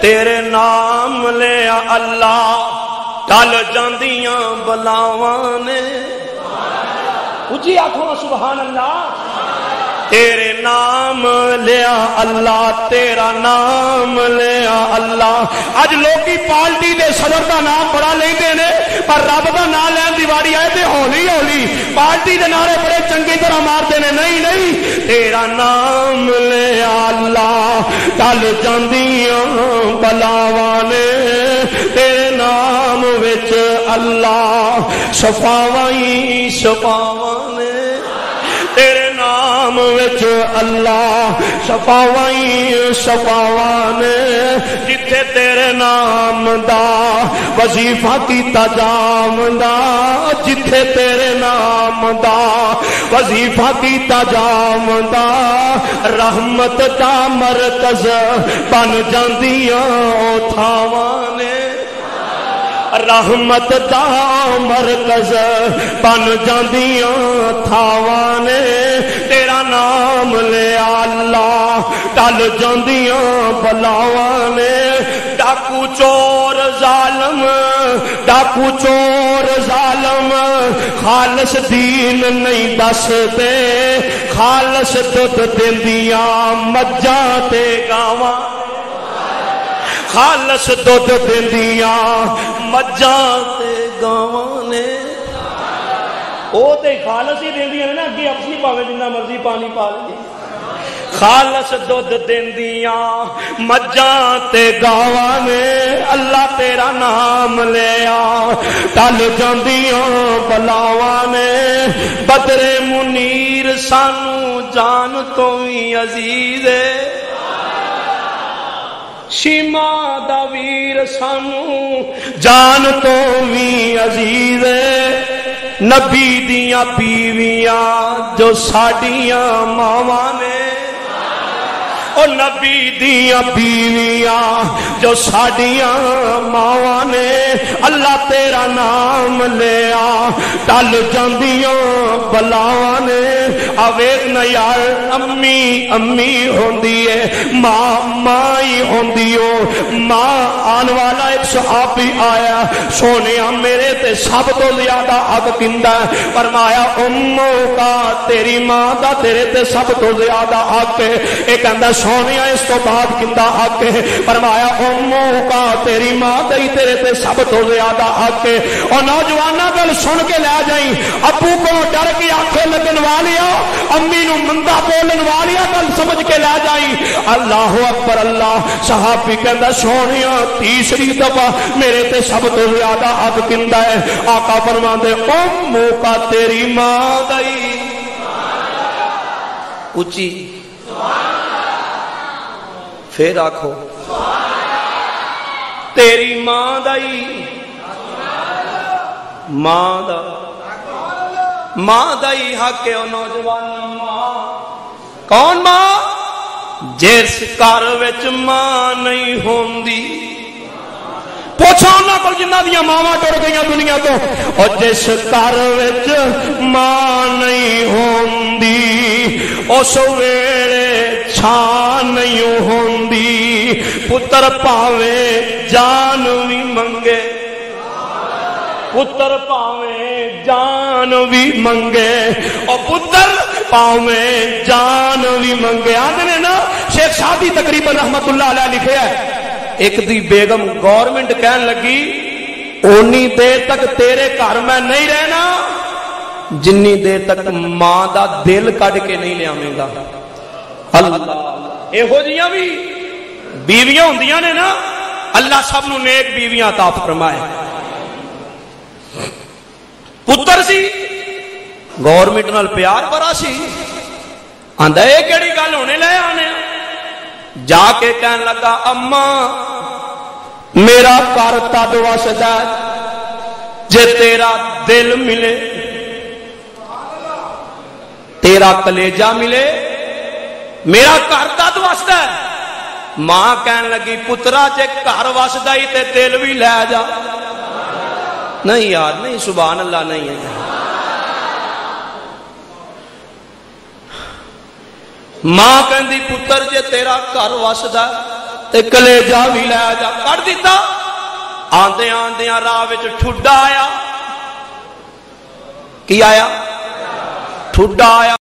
تیرے نام لیا اللہ ٹل جاندیاں بلاواں نے اچھی آنکھوں سبحان اللہ تیرے نام لیا اللہ تیرا نام لیا اللہ اج لوگی پارٹی دے صدر دا نام بڑا لیندے نے پر رب دا نام لین دی واری آئے تے ہولی ہولی پارٹی دے نعرے بڑے چنگی طرح مارتے نے نہیں نہیں تیرا نام لیا اللہ ٹل جاندیاں بلاواں نے تیرے نام وچ اللہ شفاواں ہی شفاواں نے تیرے نام وچ اللہ شفاواں ہی شفاواں نے جتھے تیرے نام دا وظیفہ کیتا جاوندا جتھے تیرے نام دا وظیفہ کیتا جاوندا رحمت دا مرکز بن جاندیاں او تھاواں نے رحمت دا مرکز بن جاندیاں تھاواں نے تیرا نام لیا اللہ ٹل جاندیاں بلاواں نے ڈاکو چور ظالم خالص دین نہیں دستے خالص دودھ دیندیاں مجھاں تے گاواں خالص دودھ دیندیاں مجھاں تے گاواں نے او تے خالص ہی دیندیاں نے نا اگے اپنی پاوے جنہ مرضی پانی پا لے خالص دودھ دیندیاں مجھاں تے گاواں نے اللہ تیرا نام لیا ٹل جاندیاں بلاواں نے بدر منیر سانو جان تو ہی عزیز ہے شیما دا ویر سانو جان تو بھی عزیز ہے نبی دیاں بیویاں جو ساڈیاں ماواں نے او نبی دیاں بیویاں جو ساڈیاں ماواں نے اللہ تیرا نام لیا ٹل جاندیاں بلاواں نے آویز نہ یار امی امی ہوندی ہے ماں ہی ہوندی ہو ماں آن والا ایک صحابی آیا سونیا میرے تے سب تو زیادہ حق کیندا ہے فرمایا امو کا تیری ماں دا تیرے تے سب تو زیادہ حق ہے اے کہندا سونیا اس تو بعد کیندا حق ہے فرمایا امو کا تیری ماں دئی تیرے تے سب تو زیادہ حق ہے اور نوجواناں گل سن کے لے جائیں ابو کو ڈر کے آنکھیں لگن والیا امی نو مندا بولن والیا گل سمجھ کے لے جائیں اللہ اکبر اللہ صحابی کہندا سونیا تیسری دفعہ میرے تے سب تو زیادہ حق کیندا ہے آقا فرماندے امو کا تیری ماں دئی اونچی پھر آکھو تیری ماں دئی ماں دئی حق ہے نوجوان ماں کون ماں جس گھر وچ ماں نہیں ہوندی پوچھا انہاں کول جنہاں دیاں ماواں ٹر گئیاں دنیا تو اور جس گھر وچ ماں نہیں ہوندی اس ویلے چھان نہیں ہوندی پتر پاوے جان بھی منگے پتر پاوے جان بھی منگے اور پتر پاوے جان بھی منگے آدھے نے نا شیخ شادی تقریباً رحمت اللہ علیہ لکھے ہے ایک دی بیگم گورنمنٹ کہن لگی اونی دیر تک تیرے گھر میں نہیں رہنا جنی دیر تک ماں دا دل کٹ کے نہیں لے آویں گا اللہ ایہو جیاں بھی بیویاں ہوندیاں نے نا اللہ سب نو نیک بیویاں عطا فرمائے پتر سی گورنمنٹ نال پیار بڑا سی آندا اے کیڑی گل ہونے لے آنے جا کے کہن لگا اما میرا گھر تد وسدا جے تیرا دل ملے تیرا کلیجہ ملے میرا گھر تد وسدا ہے ماں کہن لگی پترا جے گھر وسدا ہی تے دل بھی لے جا نہیں یار نہیں سبحان اللہ نہیں ہے ماں کہندی پتر جے تیرا گھر وسدا تے کلیجا بھی لے جا کٹ دیتا آندے آندے راہ وچ ٹھڈا آیا کی آیا ٹھڈا آیا